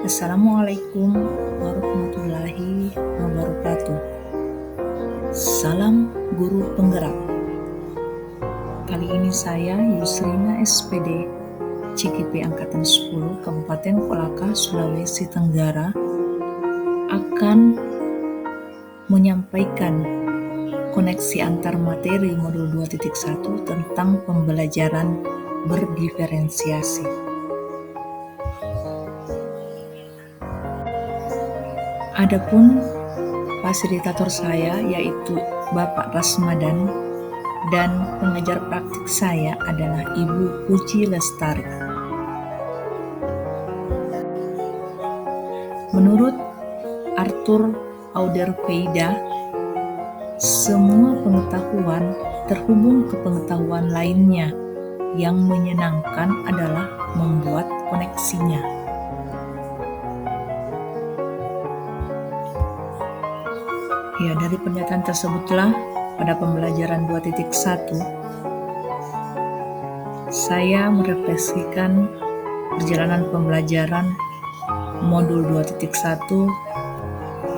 Assalamualaikum warahmatullahi wabarakatuh. Salam guru penggerak. Kali ini saya Yusrina SPD, CGP Angkatan 10 Kabupaten Kolaka, Sulawesi Tenggara, akan menyampaikan koneksi antar materi modul 2.1 tentang pembelajaran berdiferensiasi. Adapun fasilitator saya yaitu Bapak Rasmadan dan pengajar praktik saya adalah Ibu Puji Lestari. Menurut Arthur Auderveida, semua pengetahuan terhubung ke pengetahuan lainnya. Yang menyenangkan adalah membuat koneksinya. Ya, dari pernyataan tersebutlah pada pembelajaran 2.1 saya merefleksikan perjalanan pembelajaran modul 2.1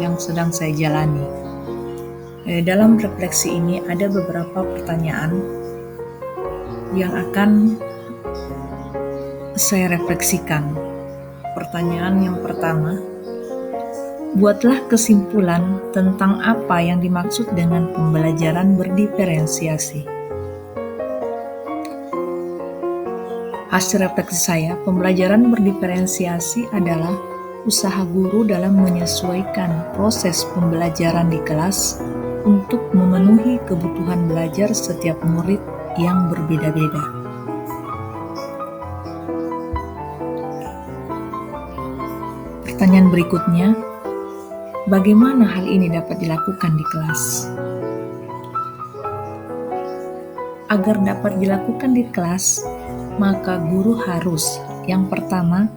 yang sedang saya jalani. Dalam refleksi ini ada beberapa pertanyaan yang akan saya refleksikan. Pertanyaan yang pertama, buatlah kesimpulan tentang apa yang dimaksud dengan pembelajaran berdiferensiasi. Hasil refleksi saya, pembelajaran berdiferensiasi adalah usaha guru dalam menyesuaikan proses pembelajaran di kelas untuk memenuhi kebutuhan belajar setiap murid yang berbeda-beda. Pertanyaan berikutnya, bagaimana hal ini dapat dilakukan di kelas? Agar dapat dilakukan di kelas, maka guru harus, yang pertama,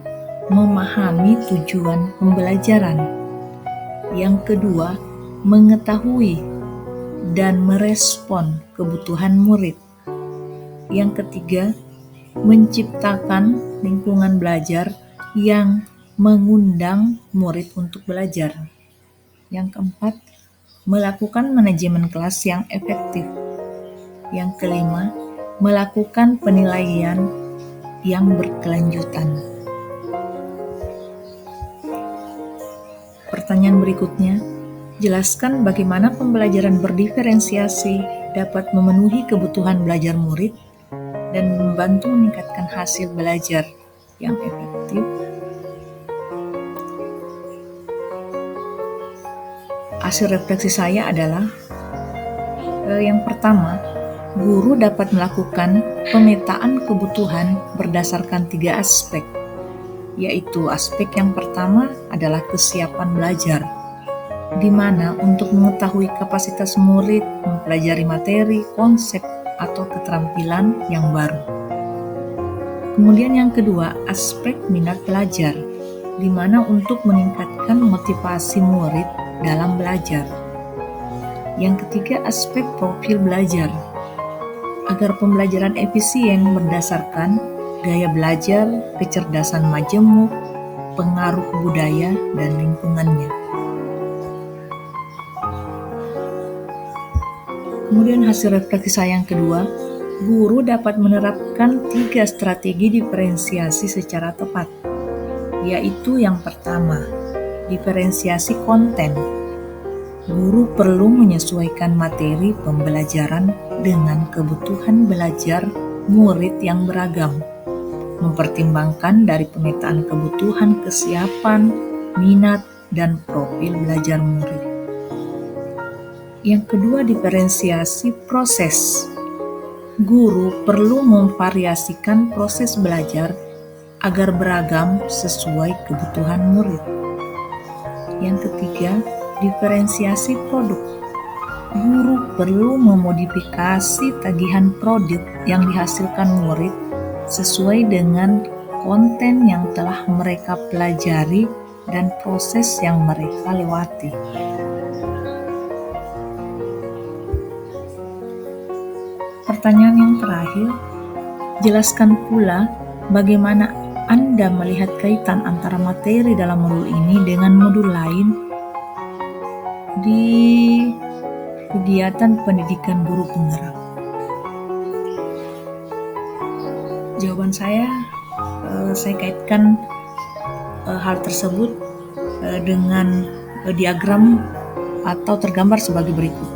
memahami tujuan pembelajaran. Yang kedua, mengetahui dan merespon kebutuhan murid. Yang ketiga, menciptakan lingkungan belajar yang mengundang murid untuk belajar. Yang keempat, melakukan manajemen kelas yang efektif. Yang kelima, melakukan penilaian yang berkelanjutan. Pertanyaan berikutnya, jelaskan bagaimana pembelajaran berdiferensiasi dapat memenuhi kebutuhan belajar murid dan membantu meningkatkan hasil belajar yang efektif. Hasil refleksi saya adalah yang pertama, guru dapat melakukan pemetaan kebutuhan berdasarkan 3 aspek, yaitu aspek yang pertama adalah kesiapan belajar, di mana untuk mengetahui kapasitas murid mempelajari materi, konsep, atau keterampilan yang baru. Kemudian yang kedua, aspek minat belajar, di mana untuk meningkatkan motivasi murid dalam belajar. Yang ketiga, aspek profil belajar, agar pembelajaran efisien berdasarkan gaya belajar, kecerdasan majemuk, pengaruh budaya, dan lingkungannya. Kemudian hasil refleksi saya yang kedua, guru dapat menerapkan 3 strategi diferensiasi secara tepat, yaitu yang pertama, diferensiasi konten. Guru perlu menyesuaikan materi pembelajaran dengan kebutuhan belajar murid yang beragam, mempertimbangkan dari pemetaan kebutuhan, kesiapan, minat, dan profil belajar murid. Yang kedua, diferensiasi proses. Guru perlu memvariasikan proses belajar agar beragam sesuai kebutuhan murid. Yang ketiga, diferensiasi produk. Guru perlu memodifikasi tagihan produk yang dihasilkan murid sesuai dengan konten yang telah mereka pelajari dan proses yang mereka lewati. Pertanyaan yang terakhir, jelaskan pula bagaimana Anda melihat kaitan antara materi dalam modul ini dengan modul lain di kegiatan pendidikan guru penggerak? Jawaban saya kaitkan hal tersebut dengan diagram atau tergambar sebagai berikut.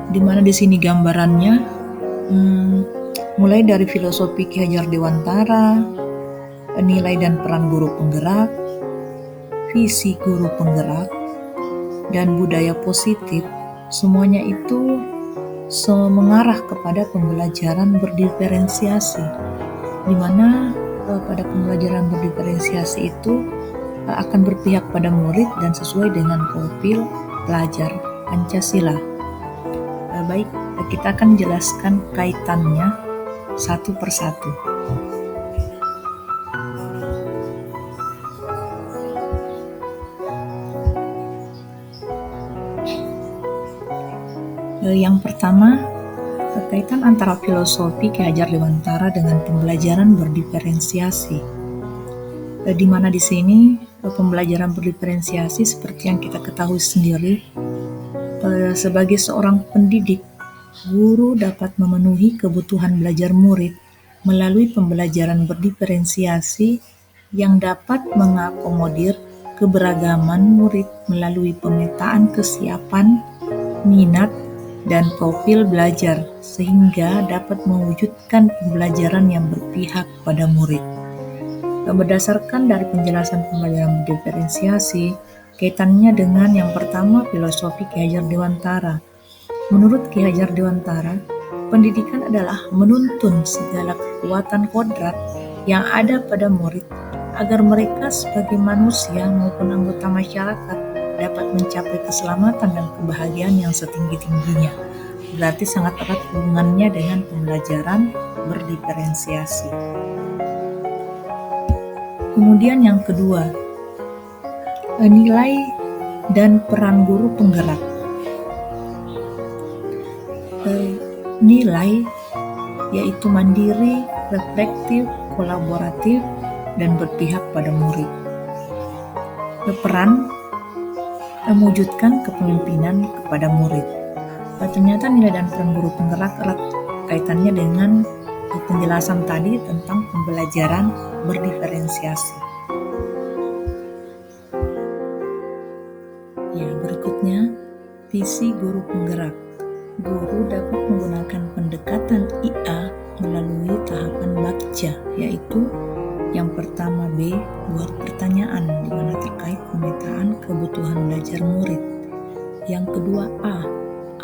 Di mana di sini gambarannya mulai dari filosofi Ki Hajar Dewantara, nilai dan peran guru penggerak, visi guru penggerak, dan budaya positif, semuanya itu mengarah kepada pembelajaran berdiferensiasi, di mana pada pembelajaran berdiferensiasi itu akan berpihak pada murid dan sesuai dengan profil pelajar Pancasila. Baik, kita akan jelaskan kaitannya satu persatu. Yang pertama, kaitan antara filosofi Ki Hajar Dewantara dengan pembelajaran berdiferensiasi. Di mana di sini pembelajaran berdiferensiasi seperti yang kita ketahui sendiri, sebagai seorang pendidik, guru dapat memenuhi kebutuhan belajar murid melalui pembelajaran berdiferensiasi yang dapat mengakomodir keberagaman murid melalui pemetaan kesiapan, minat, dan profil belajar, sehingga dapat mewujudkan pembelajaran yang berpihak pada murid. Berdasarkan dari penjelasan pembelajaran berdiferensiasi, kaitannya dengan yang pertama filosofi Ki Hajar Dewantara. Menurut Ki Hajar Dewantara, pendidikan adalah menuntun segala kekuatan kodrat yang ada pada murid agar mereka sebagai manusia maupun anggota masyarakat dapat mencapai keselamatan dan kebahagiaan yang setinggi-tingginya. Berarti sangat erat hubungannya dengan pembelajaran berdiferensiasi. Kemudian yang kedua, nilai dan peran guru penggerak. Nilai yaitu mandiri, reflektif, kolaboratif, dan berpihak pada murid. Peran mewujudkan kepemimpinan kepada murid. Ternyata nilai dan peran guru penggerak erat kaitannya dengan penjelasan tadi tentang pembelajaran berdiferensiasi. Ya, berikutnya visi guru penggerak. Guru dapat menggunakan pendekatan IA melalui tahapan bakca, yaitu yang pertama B, buat pertanyaan di mana terkait pemetaan kebutuhan belajar murid. Yang kedua A,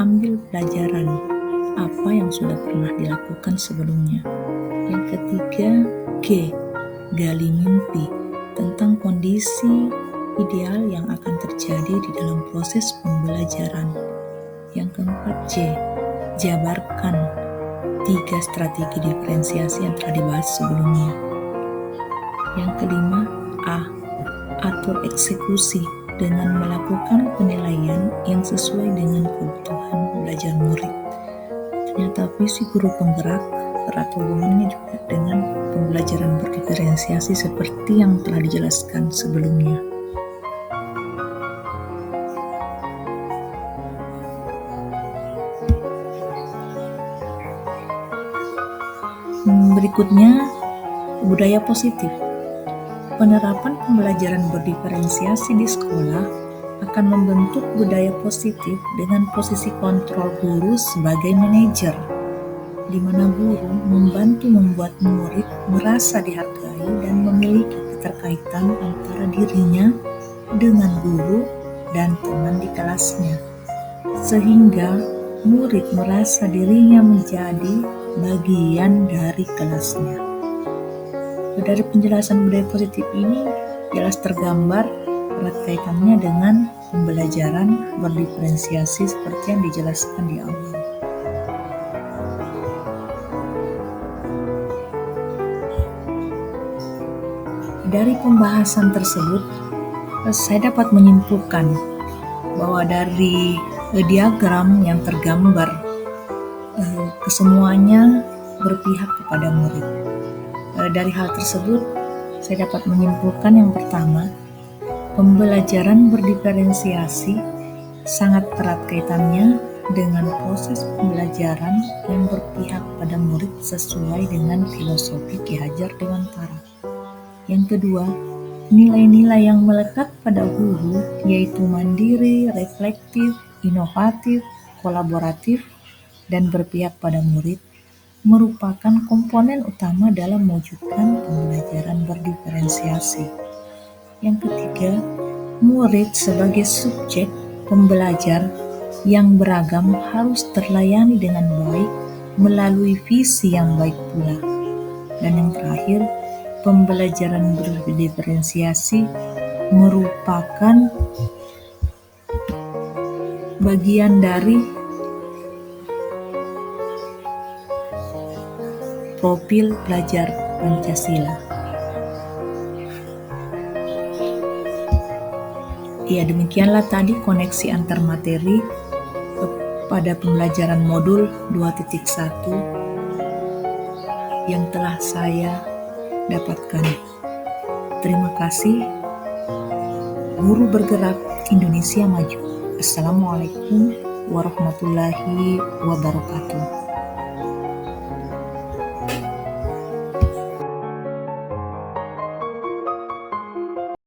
ambil pelajaran apa yang sudah pernah dilakukan sebelumnya. Yang ketiga G, gali mimpi tentang kondisi ideal yang akan terjadi di dalam proses pembelajaran. Yang keempat J, jabarkan 3 strategi diferensiasi yang telah dibahas sebelumnya. Yang kelima A, atur eksekusi dengan melakukan penilaian yang sesuai dengan kebutuhan belajar murid. Ternyata visi guru penggerak erat hubungannya juga dengan pembelajaran berdiferensiasi seperti yang telah dijelaskan sebelumnya. Berikutnya, budaya positif. Penerapan pembelajaran berdiferensiasi di sekolah akan membentuk budaya positif dengan posisi kontrol guru sebagai manajer, di mana guru membantu membuat murid merasa dihargai dan memiliki keterkaitan antara dirinya dengan guru dan teman di kelasnya, sehingga murid merasa dirinya menjadi bagian dari kelasnya. Dari penjelasan budaya positif ini jelas tergambar erat kaitannya dengan pembelajaran berdiferensiasi seperti yang dijelaskan di awal. Dari pembahasan tersebut, saya dapat menyimpulkan bahwa dari diagram yang tergambar semuanya berpihak kepada murid. Dari hal tersebut, saya dapat menyimpulkan yang pertama, pembelajaran berdiferensiasi sangat erat kaitannya dengan proses pembelajaran yang berpihak pada murid sesuai dengan filosofi Ki Hajar Dewantara. Yang kedua, nilai-nilai yang melekat pada guru yaitu mandiri, reflektif, inovatif, kolaboratif, dan berpihak pada murid merupakan komponen utama dalam mewujudkan pembelajaran berdiferensiasi. Yang ketiga, murid sebagai subjek pembelajar yang beragam harus terlayani dengan baik melalui visi yang baik pula. Dan yang terakhir, pembelajaran berdiferensiasi merupakan bagian dari profil pelajar Pancasila. Ya, demikianlah tadi koneksi antar materi pada pembelajaran modul 2.1 yang telah saya dapatkan. Terima kasih. Guru Bergerak Indonesia Maju. Assalamualaikum warahmatullahi wabarakatuh.